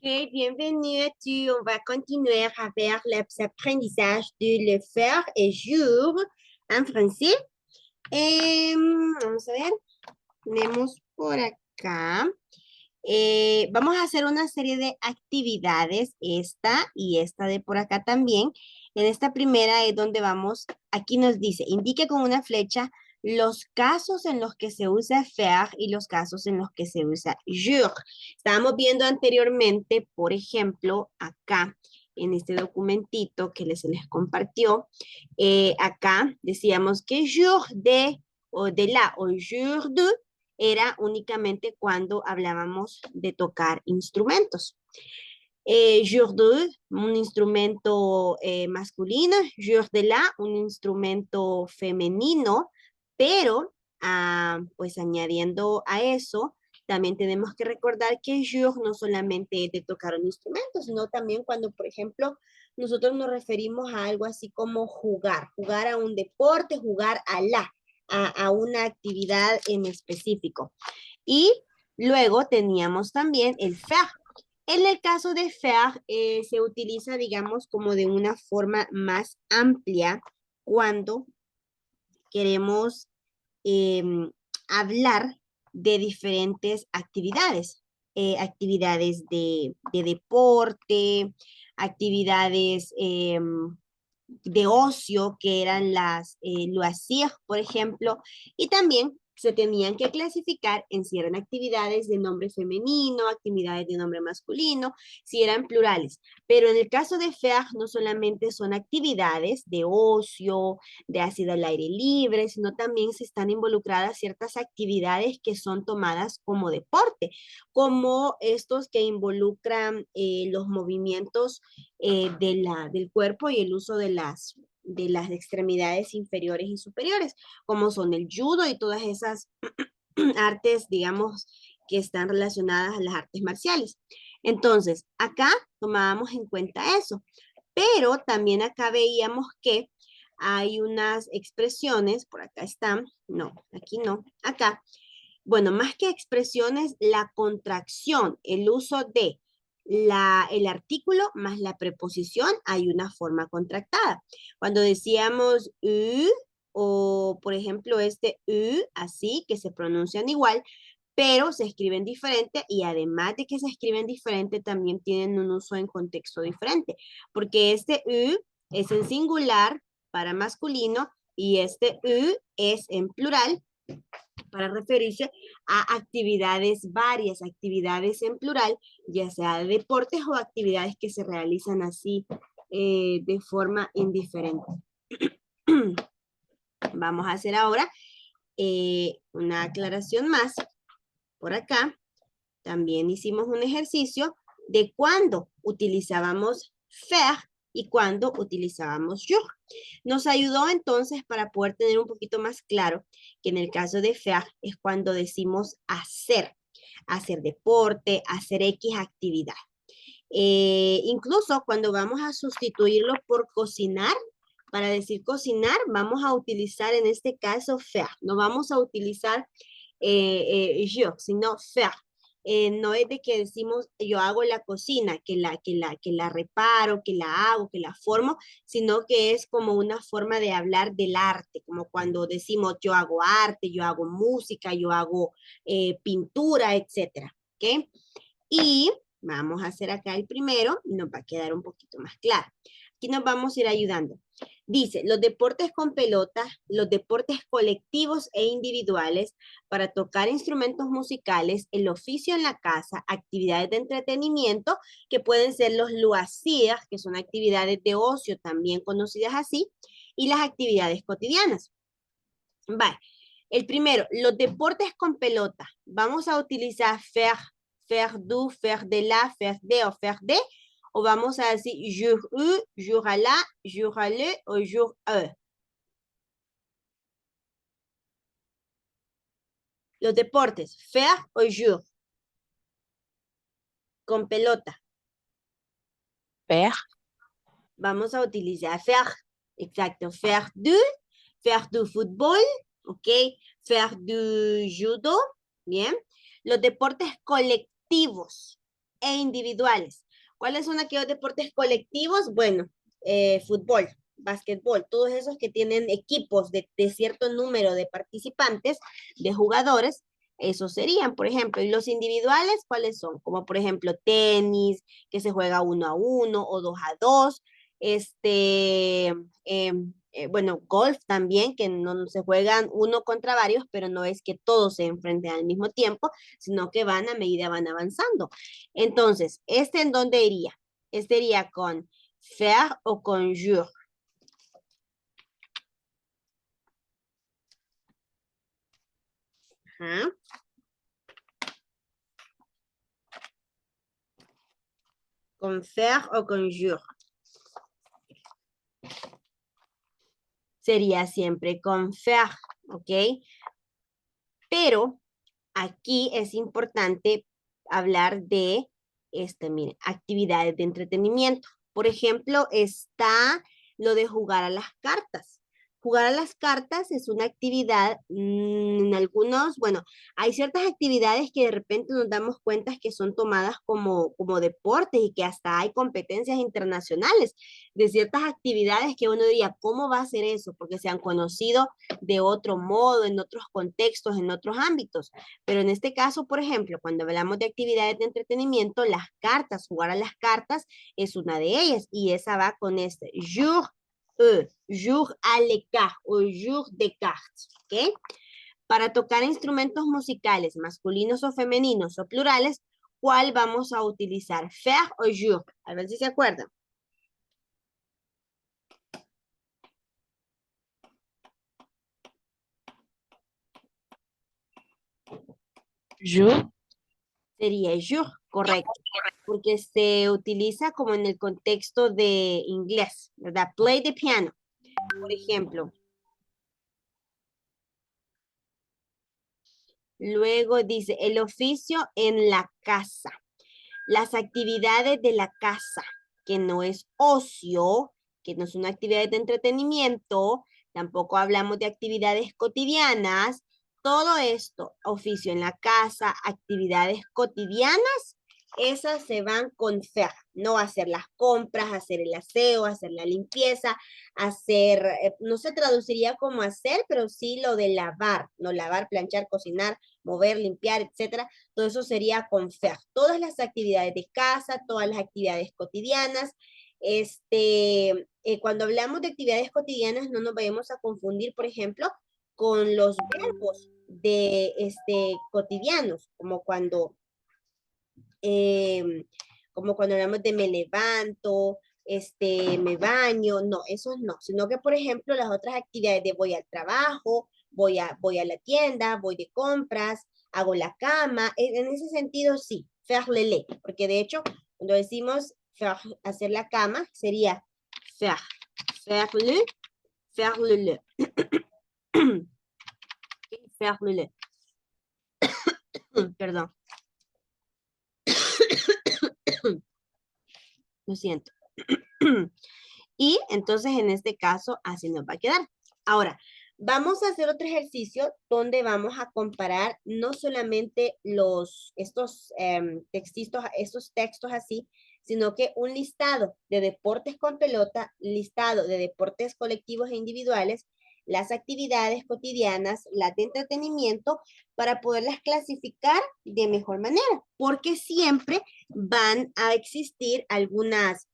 Ok, bienvenue à tu. On va continuer avec l'apprentissage de le faire et jour en français. Vamos a ver, tenemos por acá. Vamos a hacer una serie de actividades, esta y esta de por acá también. En esta primera es donde vamos, aquí nos dice, indique con una flecha los casos en los que se usa faire y los casos en los que se usa jour. Estábamos viendo anteriormente, por ejemplo, acá en este documentito que se les compartió, acá decíamos que jour de o de la o jour de era únicamente cuando hablábamos de tocar instrumentos. Jour de, un instrumento masculino, jour de la, un instrumento femenino, pero pues añadiendo a eso, también tenemos que recordar que jour no solamente es de tocar un instrumento, sino también cuando, por ejemplo, nosotros nos referimos a algo así como jugar, jugar a un deporte, jugar a una actividad en específico. Y luego teníamos también el faire. En el caso de faire, se utiliza, digamos, como de una forma más amplia cuando queremos hablar de diferentes actividades. Actividades de deporte, actividades de ocio, que eran las loisirs, por ejemplo, y también se tenían que clasificar en si eran actividades de nombre femenino, actividades de nombre masculino, si eran plurales. Pero en el caso de FEAG no solamente son actividades de ocio, de ácido al aire libre, sino también se están involucradas ciertas actividades que son tomadas como deporte, como estos que involucran los movimientos del cuerpo y el uso de las extremidades inferiores y superiores, como son el judo y todas esas artes, digamos, que están relacionadas a las artes marciales. Entonces, acá tomábamos en cuenta eso, pero también acá veíamos que hay unas expresiones, por acá están, no, aquí no, acá. Bueno, más que expresiones, la contracción, el uso de el artículo más la preposición, hay una forma contractada. Cuando decíamos u, o por ejemplo este u, así, que se pronuncian igual, pero se escriben diferente y además de que se escriben diferente, también tienen un uso en contexto diferente, porque este u es en singular para masculino y este u es en plural para referirse a actividades varias, actividades en plural, ya sea de deportes o actividades que se realizan así de forma indiferente. Vamos a hacer ahora una aclaración más. Por acá también hicimos un ejercicio de cuándo utilizábamos faire y cuándo utilizábamos yo. Nos ayudó entonces para poder tener un poquito más claro que en el caso de faire es cuando decimos hacer deporte, hacer X actividad. Incluso cuando vamos a sustituirlo por cocinar, para decir cocinar, vamos a utilizar en este caso faire. No vamos a utilizar yo, sino faire. No es de que decimos yo hago la cocina, que la reparo, que la hago, que la formo, sino que es como una forma de hablar del arte, como cuando decimos yo hago arte, yo hago música, yo hago pintura, etcétera. ¿Ok? Y vamos a hacer acá el primero y nos va a quedar un poquito más claro. Aquí nos vamos a ir ayudando. Dice, los deportes con pelota, los deportes colectivos e individuales para tocar instrumentos musicales, el oficio en la casa, actividades de entretenimiento, que pueden ser los loisirs, que son actividades de ocio también conocidas así, y las actividades cotidianas. Vale. El primero, los deportes con pelota. Vamos a utilizar faire du, faire de la, faire de o faire de. O vamos a decir jour u, jour à la, jour à le o jour e. Los deportes, faire o jour, con pelota. Faire, Vamos a utilizar faire. Exacto, faire du fútbol, ok, faire du judo, bien. Los deportes colectivos. e individuales. ¿Cuáles son aquellos deportes colectivos? Bueno, fútbol, básquetbol, todos esos que tienen equipos de cierto número de participantes, de jugadores, esos serían, por ejemplo, y los individuales, ¿cuáles son? Como por ejemplo tenis, que se juega 1-1 o 2-2, bueno, golf también, que no se juegan uno contra varios, pero no es que todos se enfrenten al mismo tiempo, sino que van a medida van avanzando. Entonces, ¿este en dónde iría? Este iría con faire o con jour. Ajá. Con faire o con jour. Sería siempre con faire, ¿ok? Pero aquí es importante hablar de, miren, actividades de entretenimiento. Por ejemplo, está lo de jugar a las cartas. Jugar a las cartas es una actividad, en algunos, bueno, hay ciertas actividades que de repente nos damos cuenta que son tomadas como deportes y que hasta hay competencias internacionales de ciertas actividades que uno diría, ¿cómo va a ser eso? Porque se han conocido de otro modo, en otros contextos, en otros ámbitos. Pero en este caso, por ejemplo, cuando hablamos de actividades de entretenimiento, las cartas, jugar a las cartas es una de ellas y esa va con este jour à l'écart o jour de cartes, ¿ok? Para tocar instrumentos musicales masculinos o femeninos o plurales, ¿cuál vamos a utilizar? Faire o jour. A ver si se acuerdan. Je. Sería jour, correcto, porque se utiliza como en el contexto de inglés, ¿verdad? Play the piano, por ejemplo. Luego dice, el oficio en la casa. Las actividades de la casa, que no es ocio, que no es una actividad de entretenimiento, tampoco hablamos de actividades cotidianas. Todo esto, oficio en la casa, actividades cotidianas, esas se van con faire, no hacer las compras, hacer el aseo, hacer la limpieza, hacer, no se traduciría como hacer, pero sí lo de lavar, no lavar, planchar, cocinar, mover, limpiar, etcétera. Todo eso sería con faire. Todas las actividades de casa, todas las actividades cotidianas. Cuando hablamos de actividades cotidianas, no nos vayamos a confundir, por ejemplo, con los verbos de cotidianos, como cuando hablamos de me levanto, me baño, no, esos no, sino que, por ejemplo, las otras actividades de voy al trabajo, voy a la tienda, voy de compras, hago la cama, en ese sentido sí, faire le, porque de hecho, cuando decimos hacer la cama, sería faire, faire le, faire le, perdón, lo siento. Y entonces en este caso así nos va a quedar. Ahora, vamos a hacer otro ejercicio donde vamos a comparar no solamente estos textos así, sino que un listado de deportes con pelota, listado de deportes colectivos e individuales, las actividades cotidianas, las de entretenimiento, para poderlas clasificar de mejor manera, porque siempre van a existir algunas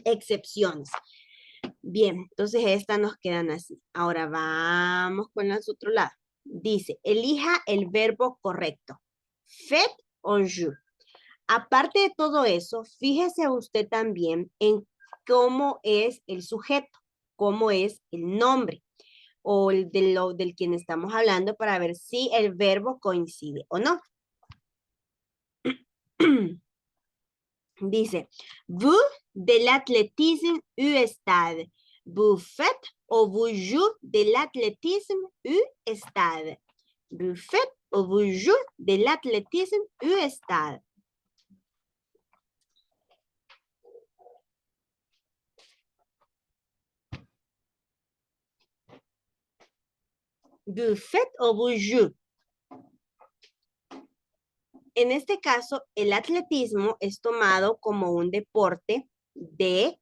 excepciones. Bien, entonces estas nos quedan así. Ahora vamos con el otro lado. Dice, elija el verbo correcto. Fait o jour. Aparte de todo eso, fíjese usted también en cómo es el sujeto, cómo es el nombre o del quien estamos hablando para ver si el verbo coincide o no. Dice, vous de l'athlétisme u stade. Vous faites ou vous jouez de l'athlétisme u stade. Vous faites ou vous jouez de l'athlétisme u stade. Vous faites ou vous jouez. en este caso, el atletismo es tomado como un deporte de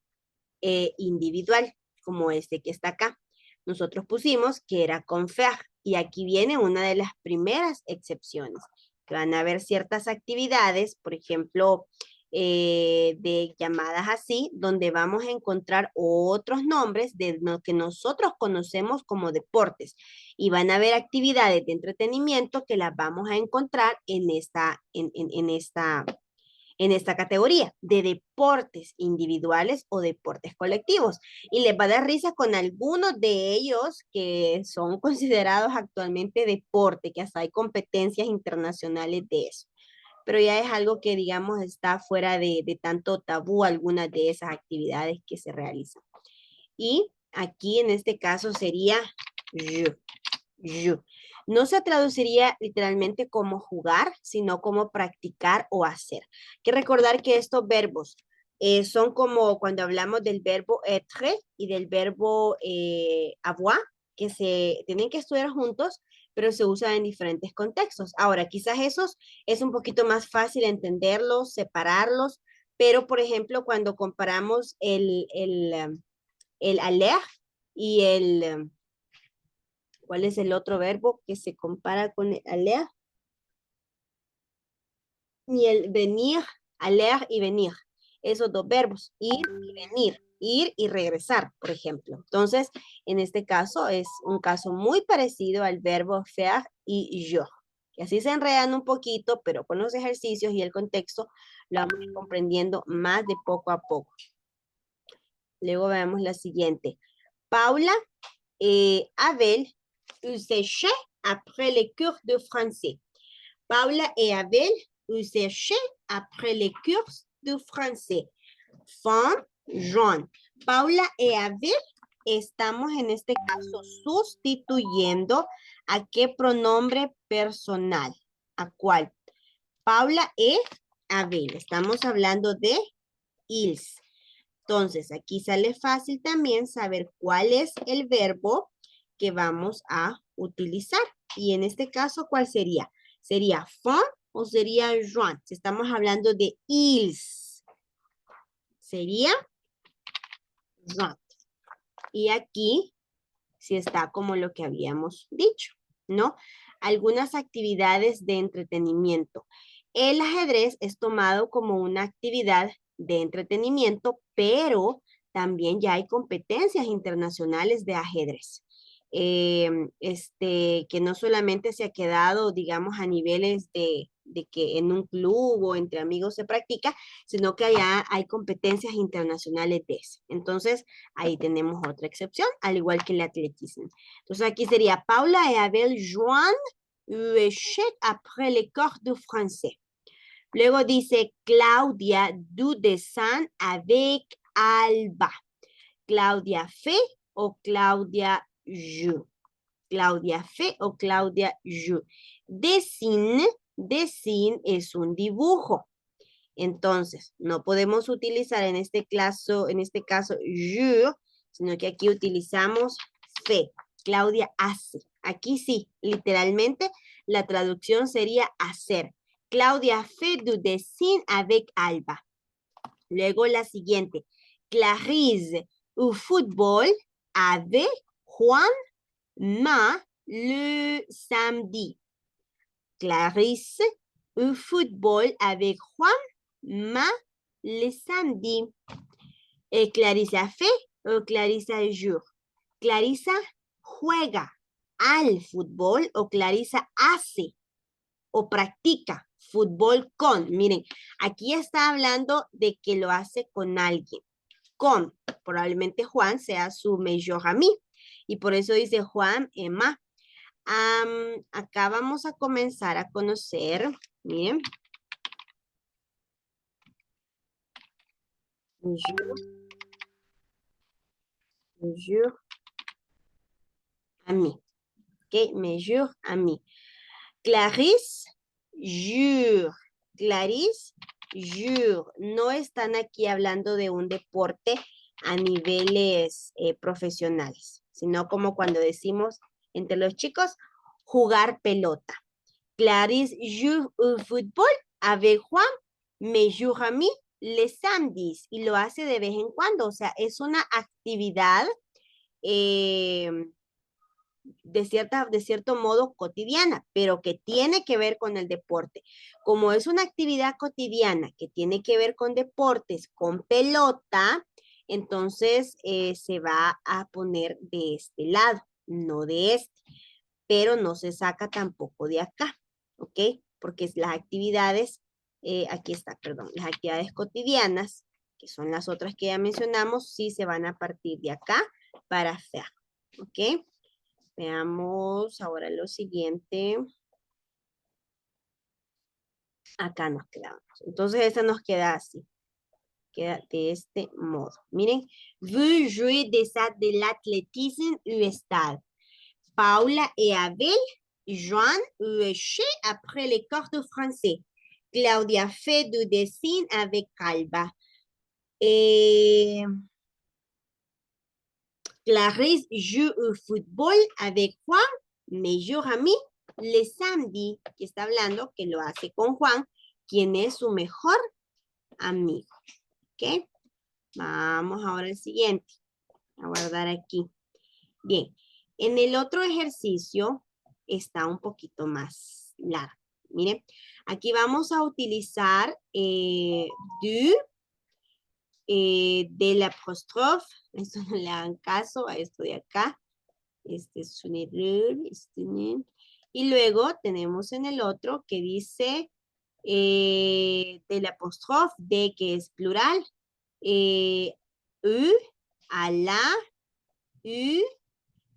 individual, como este que está acá. Nosotros pusimos que era con FEAG y aquí viene una de las primeras excepciones, que van a haber ciertas actividades, por ejemplo, de llamadas así, donde vamos a encontrar otros nombres de lo que nosotros conocemos como deportes. Y van a haber actividades de entretenimiento que las vamos a encontrar en esta categoría de deportes individuales o deportes colectivos. Y les va a dar risa con algunos de ellos que son considerados actualmente deporte, que hasta hay competencias internacionales de eso. Pero ya es algo que, digamos, está fuera de tanto tabú algunas de esas actividades que se realizan. Y aquí en este caso sería you. No se traduciría literalmente como jugar, sino como practicar o hacer. Hay que recordar que estos verbos son como cuando hablamos del verbo être y del verbo avoir, que se tienen que estudiar juntos, pero se usan en diferentes contextos. Ahora, quizás esos es un poquito más fácil entenderlos, separarlos, pero por ejemplo, cuando comparamos el aller y ¿cuál es el otro verbo que se compara con el aller? Y el venir, aller y venir. Esos dos verbos, ir y venir, ir y regresar, por ejemplo. Entonces, en este caso es un caso muy parecido al verbo faire y yo. Y así se enredan un poquito, pero con los ejercicios y el contexto lo vamos a ir comprendiendo más de poco a poco. Luego veamos la siguiente. Paula Abel séché après les cours de français. Paula et Abel séché après les cours de français. Fin, John. Paula y Abel estamos en este caso sustituyendo a qué pronombre personal. ¿A cuál? Paula y Abel. Estamos hablando de ils. Entonces, aquí sale fácil también saber cuál es el verbo que vamos a utilizar. Y en este caso, ¿cuál sería? ¿Sería font o sería Joan? Si estamos hablando de ils, sería Joan. Y aquí sí está como lo que habíamos dicho, ¿no? Algunas actividades de entretenimiento. El ajedrez es tomado como una actividad de entretenimiento, pero también ya hay competencias internacionales de ajedrez. Que no solamente se ha quedado, digamos, a niveles de que en un club o entre amigos se practica, sino que allá hay competencias internacionales de eso. Entonces, ahí tenemos otra excepción, al igual que el atletismo. Entonces, aquí sería Paula et Abel Joan échec après les cours de français. Luego dice Claudia du dessin avec Alba. Claudia fait o Claudia joue. Claudia fait o Claudia joue. Dessine es un dibujo. Entonces, no podemos utilizar en este caso, je, sino que aquí utilizamos fait. Claudia hace. Aquí sí, literalmente, la traducción sería hacer. Claudia fait du dessin avec Alba. Luego la siguiente. Clarisse au football avec Juan Ma le samedi. Clarisse au football avec Juan Ma le samedi. Clarissa fait o Clarissa joue. Clarissa juega al fútbol o Clarissa hace o practica fútbol con. Miren, aquí está hablando de que lo hace con alguien. Con, probablemente Juan sea su mejor amigo. Y por eso dice Juan Emma. Acá vamos a comenzar a conocer, miren. Mejor ami. Ok, mejor ami. Clarisse jure. Clarisse jure. No están aquí hablando de un deporte a niveles profesionales, sino como cuando decimos entre los chicos jugar pelota. Clarisse joue au football avec Juan, mais Jurami les samedis. Y lo hace de vez en cuando. O sea, es una actividad de cierto modo cotidiana, pero que tiene que ver con el deporte. Como es una actividad cotidiana que tiene que ver con deportes, con pelota, entonces se va a poner de este lado, no de este, pero no se saca tampoco de acá, ¿ok? Porque las actividades, aquí está, perdón, las actividades cotidianas, que son las otras que ya mencionamos, sí se van a partir de acá para hacer, ¿ok? Veamos ahora lo siguiente. Acá nos quedamos. Entonces, esta nos queda así. Queda de este modo. Miren. Vous jouez de l'athlétisme au stade. Paula et Abel joignent au chai après les cours de français. Claudia fait du dessin avec Calva. Clarisse joue au football avec Juan, meilleur ami, le samedi, que está hablando que lo hace con Juan, quien es su mejor amigo. ¿Ok? Vamos ahora al siguiente. A guardar aquí. Bien. En el otro ejercicio está un poquito más largo. Miren, aquí vamos a utilizar del apóstrofe. Esto no le hagan caso a esto de acá. Este es un error. Y luego tenemos en el otro que dice del apóstrofe de que es plural. U, a la, U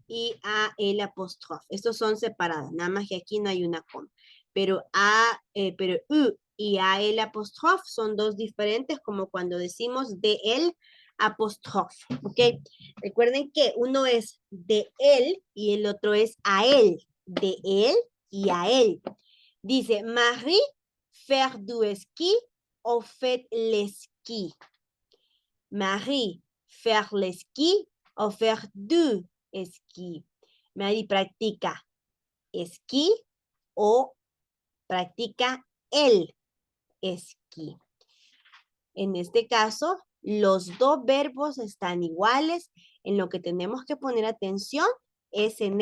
y a el apóstrofe. Estos son separados, nada más que aquí no hay una coma. Pero pero U y a el apóstrofe son dos diferentes, como cuando decimos de el apóstrofe, ¿ok? Recuerden que uno es de él y el otro es a él, de él y a él. Dice, Marie faire du ski o fait l'esquí. Marie faire l'esquí o faire du esquí. Marie practica esquí o practica el esquí. En este caso, los dos verbos están iguales. En lo que tenemos que poner atención es en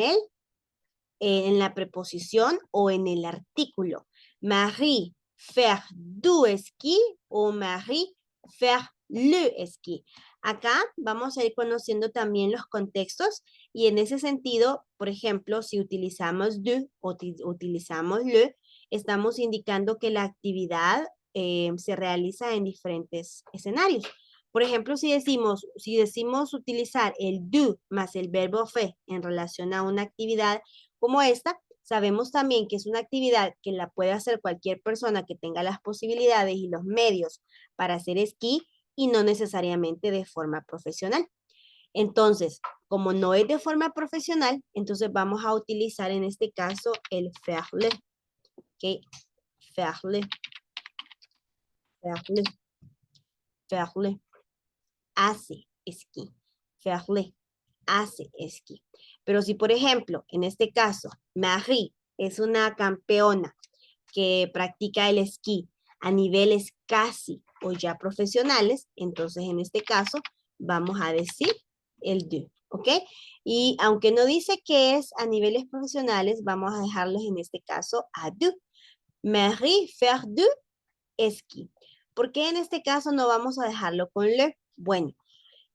la preposición o en el artículo. Marie faire du esquí o Marie faire le esquí. Acá vamos a ir conociendo también los contextos y en ese sentido, por ejemplo, si utilizamos du o utilizamos le, estamos indicando que la actividad se realiza en diferentes escenarios. Por ejemplo, si decimos utilizar el do más el verbo faire en relación a una actividad como esta, sabemos también que es una actividad que la puede hacer cualquier persona que tenga las posibilidades y los medios para hacer esquí y no necesariamente de forma profesional. Entonces, como no es de forma profesional, entonces vamos a utilizar en este caso el faire. ¿Ok? Faire. Faire. Faire. Hace esquí. Faire. Hace esquí. Pero si, por ejemplo, en este caso, Marie es una campeona que practica el esquí a niveles casi o ya profesionales, entonces en este caso vamos a decir el do, ¿ok? Y aunque no dice que es a niveles profesionales, vamos a dejarlos en este caso a do. Marie faire du esquí. ¿Por qué en este caso no vamos a dejarlo con le? Bueno,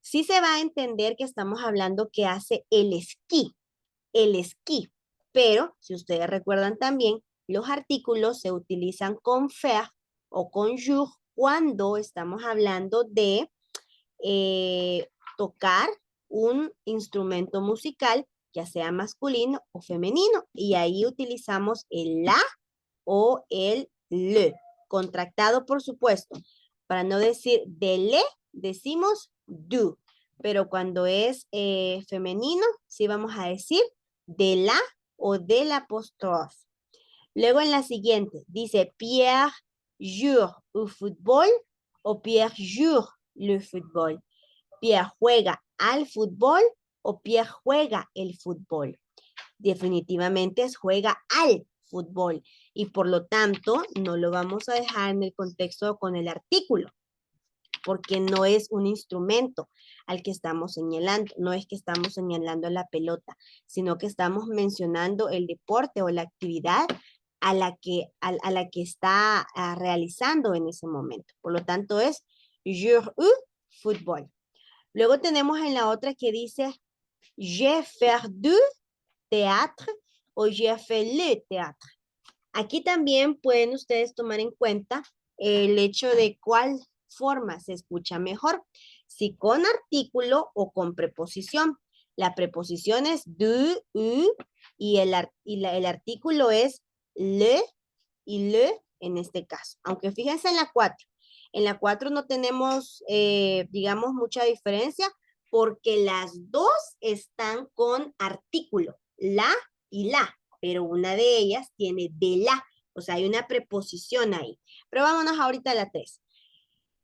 sí se va a entender que estamos hablando que hace el esquí, pero si ustedes recuerdan también, los artículos se utilizan con faire o con jour cuando estamos hablando de tocar un instrumento musical, ya sea masculino o femenino, y ahí utilizamos el la o el le, contractado por supuesto. Para no decir de le, decimos do, pero cuando es femenino, sí vamos a decir de la o del apóstrofe. Luego en la siguiente, dice Pierre joue au football o Pierre joue le football. Pierre juega al fútbol o Pierre juega el fútbol. Definitivamente es juega al fútbol. y por lo tanto no lo vamos a dejar en el contexto con el artículo, porque no es un instrumento al que estamos señalando, no es que estamos señalando la pelota, sino que estamos mencionando el deporte o la actividad a la que está realizando en ese momento. Por lo tanto es jouer au football. Luego tenemos en la otra que dice j'ai fait du théâtre o j'ai fait le théâtre. Aquí también pueden ustedes tomar en cuenta el hecho de cuál forma se escucha mejor, si con artículo o con preposición. La preposición es du, u, y el artículo es le y le en este caso. Aunque fíjense en la 4. En la 4 no tenemos, digamos, mucha diferencia porque las dos están con artículo, la y la, pero una de ellas tiene de la, o sea, hay una preposición ahí. Pero vámonos ahorita a la 3.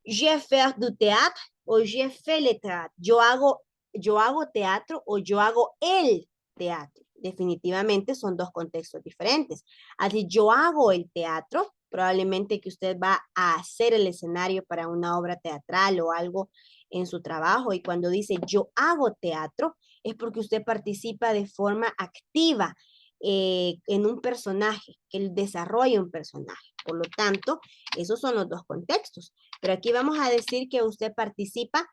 Je fais du théâtre o je fais le théâtre. Yo hago teatro o yo hago el teatro. Definitivamente son dos contextos diferentes. Así, yo hago el teatro, probablemente que usted va a hacer el escenario para una obra teatral o algo en su trabajo. Y cuando dice yo hago teatro, es porque usted participa de forma activa en un personaje, que él desarrolla un personaje. Por lo tanto, esos son los dos contextos. Pero aquí vamos a decir que usted participa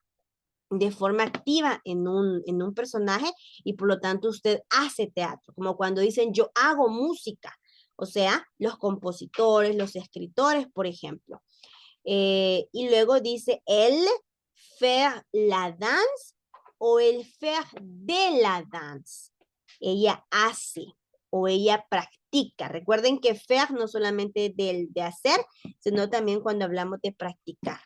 de forma activa en un personaje y por lo tanto usted hace teatro, como cuando dicen yo hago música, o sea, los compositores, los escritores, por ejemplo. Y luego dice el faire la danse o el faire de la danse. Ella hace o ella practica. Recuerden que faire no solamente de hacer, sino también cuando hablamos de practicar.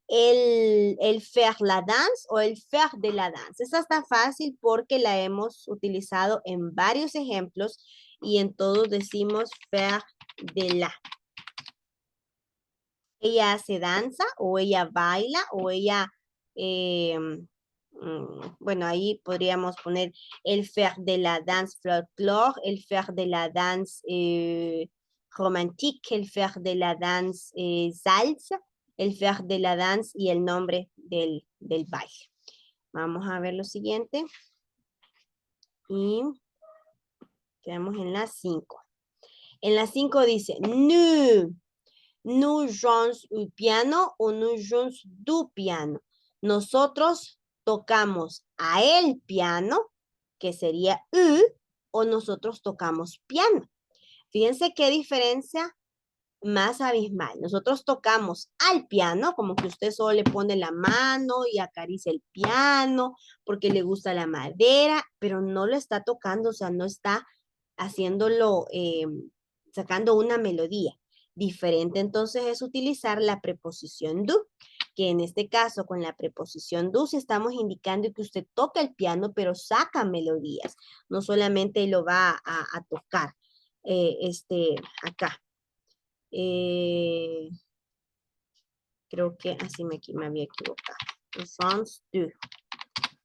El faire la danse o el faire de la danse. Esa está fácil porque la hemos utilizado en varios ejemplos y en todos decimos faire de la. Ella hace danza o ella baila o ella, bueno, ahí podríamos poner el faire de la danse folklore, el faire de la danse romantique, el faire de la danse salsa, el faire de la danse y el nombre del baile. Vamos a ver lo siguiente. Y quedamos en la 5. En la 5 dice, nous jouons un piano o nous jouons du piano. Nosotros tocamos a el piano, que sería u, o nosotros tocamos piano. Fíjense qué diferencia más abismal. Nosotros tocamos al piano, como que usted solo le pone la mano y acaricia el piano porque le gusta la madera, pero no lo está tocando, o sea, no está haciéndolo, sacando una melodía. Diferente entonces es utilizar la preposición do, que en este caso con la preposición do estamos indicando que usted toca el piano, pero saca melodías, no solamente lo va a tocar acá. Creo que así me había equivocado. Chants du.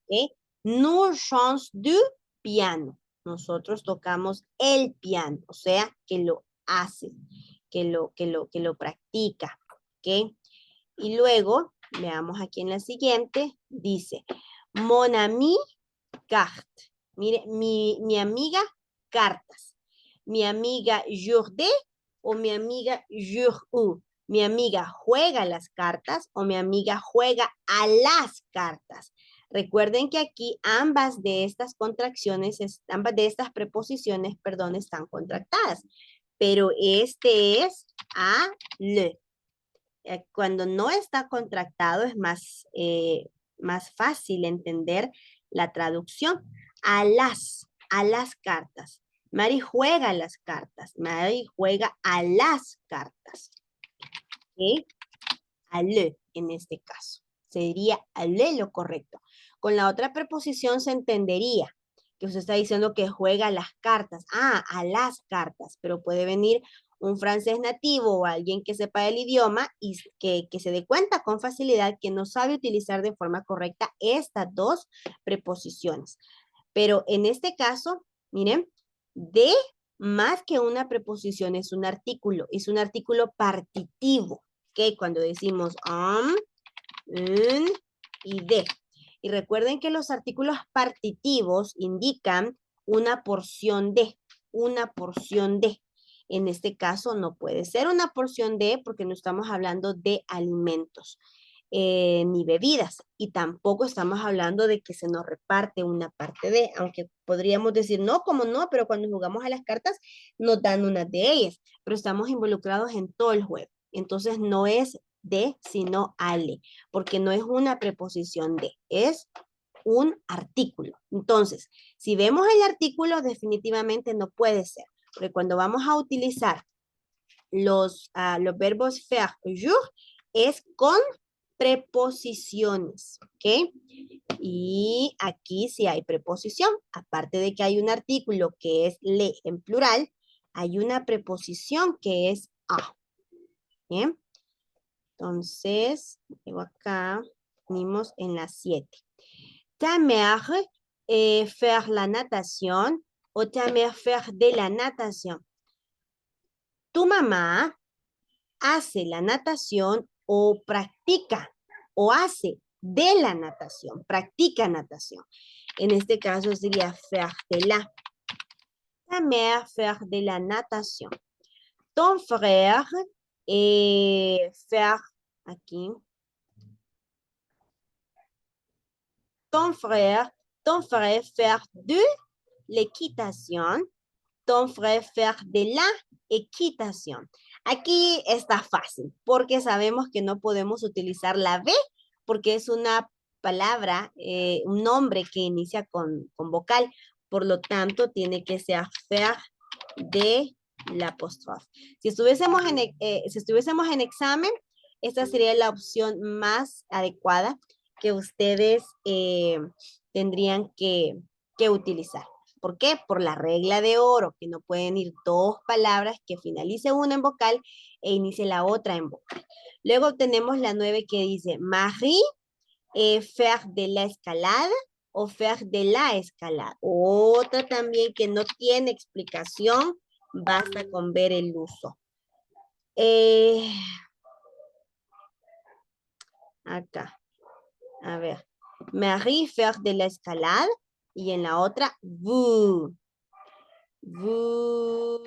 ¿Okay? Nous chants du piano. Nosotros tocamos el piano, o sea, que lo hace, que lo practica. ¿Okay? Y luego, veamos aquí en la siguiente, dice, mon ami carte. Mire, mi amiga cartas. Mi amiga Jourde o mi amiga Jour. Mi amiga juega las cartas o mi amiga juega a las cartas. Recuerden que aquí ambas de estas contracciones, ambas de estas preposiciones, perdón, están contractadas. Pero este es a le. Cuando no está contractado es más fácil entender la traducción. A las cartas. Mari juega las cartas. Mari juega a las cartas. ¿Okay? A le en este caso. Sería a le lo correcto. Con la otra preposición se entendería que usted está diciendo que juega las cartas. Ah, a las cartas. Pero puede venir un francés nativo o alguien que sepa el idioma y que se dé cuenta con facilidad que no sabe utilizar de forma correcta estas dos preposiciones. Pero en este caso, miren, de más que una preposición, es un artículo partitivo, ¿ok? Cuando decimos un y de. Y recuerden que los artículos partitivos indican una porción de. En este caso no puede ser una porción de porque no estamos hablando de alimentos ni bebidas y tampoco estamos hablando de que se nos reparte una parte de, aunque podríamos decir no, como no, pero cuando jugamos a las cartas nos dan una de ellas, pero estamos involucrados en todo el juego. Entonces no es de, sino ale, porque no es una preposición de, es un artículo. Entonces, si vemos el artículo, definitivamente no puede ser, porque cuando vamos a utilizar los verbos faire, jour, es con preposiciones, ¿ok? Y aquí sí hay preposición, aparte de que hay un artículo que es le en plural, hay una preposición que es a, ¿bien? Entonces, luego acá, venimos en la 7. Ta mère faire la natation o ta mère faire de la natation. Tu mamá hace la natación o practica o hace de la natación, practica natación. En este caso sería faire de la. Ta mère faire de la natation. Ton frère faire aquí. Ton frère faire de l'équitation. Ton frère faire de la equitación. Aquí está fácil, porque sabemos que no podemos utilizar la B, porque es una palabra, un nombre que inicia con vocal. Por lo tanto, tiene que ser faire de la apóstrofe. Si estuviésemos en examen, esta sería la opción más adecuada que ustedes tendrían que utilizar. ¿Por qué? Por la regla de oro, que no pueden ir dos palabras que finalice una en vocal e inicie la otra en vocal. Luego tenemos la 9 que dice Marie faire de la escalada o faire de la escalada. Otra también que no tiene explicación, basta con ver el uso. Acá, a ver. Marie faire de la escalada y en la otra, vous. Vous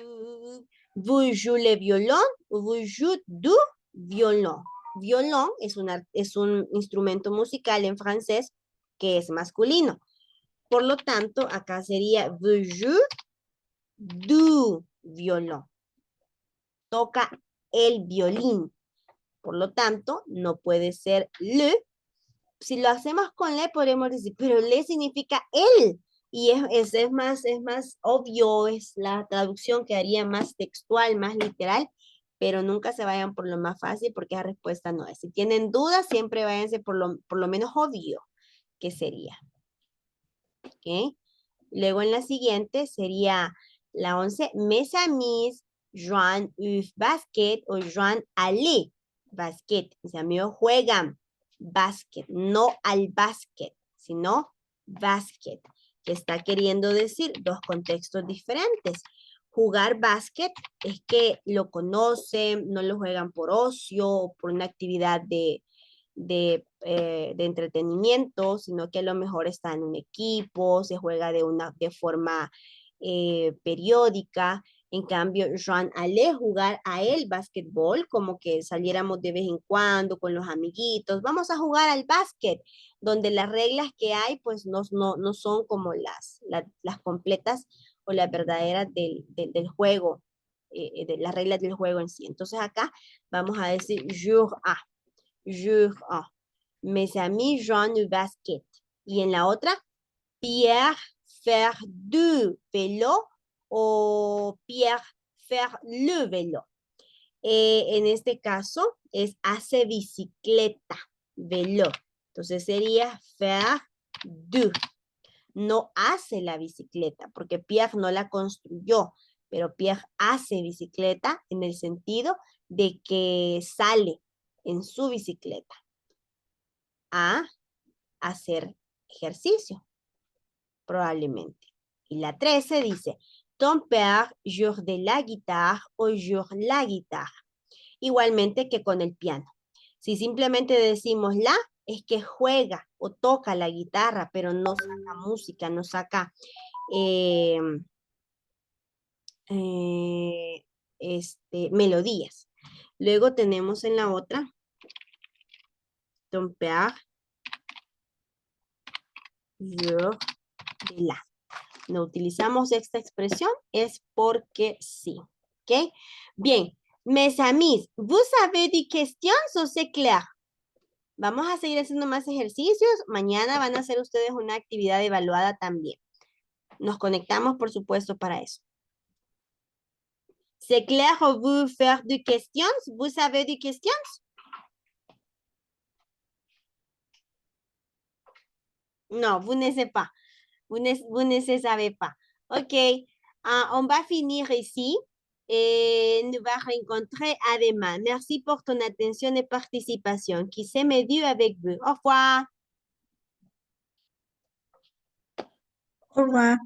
jouez le violon o vous jouez du violon. Violón es un instrumento musical en francés que es masculino. Por lo tanto, acá sería vous jouez du violon. Toca el violín. Por lo tanto, no puede ser le. Si lo hacemos con le, podemos decir, pero le significa él. Y es más obvio, es la traducción que haría más textual, más literal, pero nunca se vayan por lo más fácil porque la respuesta no es. Si tienen dudas, siempre váyanse por lo menos obvio que sería. ¿Ok? Luego en la siguiente sería la 11. Mes amis jouent au basket o jouent à le basket. Mis amigos juegan básquet, no al básquet, sino básquet, que está queriendo decir dos contextos diferentes. Jugar básquet es que lo conocen, no lo juegan por ocio, por una actividad de entretenimiento, sino que a lo mejor está en un equipo, se juega de forma periódica. En cambio, Joan Ale jugar a él básquetbol, como que saliéramos de vez en cuando con los amiguitos, vamos a jugar al básquet, donde las reglas que hay pues no son como las completas o las verdaderas del juego, de las reglas del juego en sí. Entonces acá vamos a decir jour a, jour a. Mes amis jouent au basket. Y en la otra, Pierre faire du vélo o Pierre faire le vélo. En este caso es hace bicicleta, vélo. Entonces sería faire du. No hace la bicicleta, porque Pierre no la construyó, pero Pierre hace bicicleta en el sentido de que sale en su bicicleta a hacer ejercicio, probablemente. Y la 13 dice, Ton père joue de la guitare o joue la guitare. Igualmente que con el piano. Si simplemente decimos la, es que juega o toca la guitarra, pero no saca música, no saca eh, melodías. Luego tenemos en la otra, ton père joue de la. No utilizamos esta expresión, es porque sí. ¿Ok? Bien. Mes amis, vous avez des questions o c'est clair? Vamos a seguir haciendo más ejercicios. Mañana van a hacer ustedes una actividad evaluada también. Nos conectamos, por supuesto, para eso. C'est clair, vous faire des questions? Vous avez des questions? Non, vous ne savez pas. Vous ne savez pas. OK. On va finir ici. Et nous va rencontrer à demain. Merci pour ton attention et participation. Qui s'est médiu avec vous. Au revoir. Au revoir.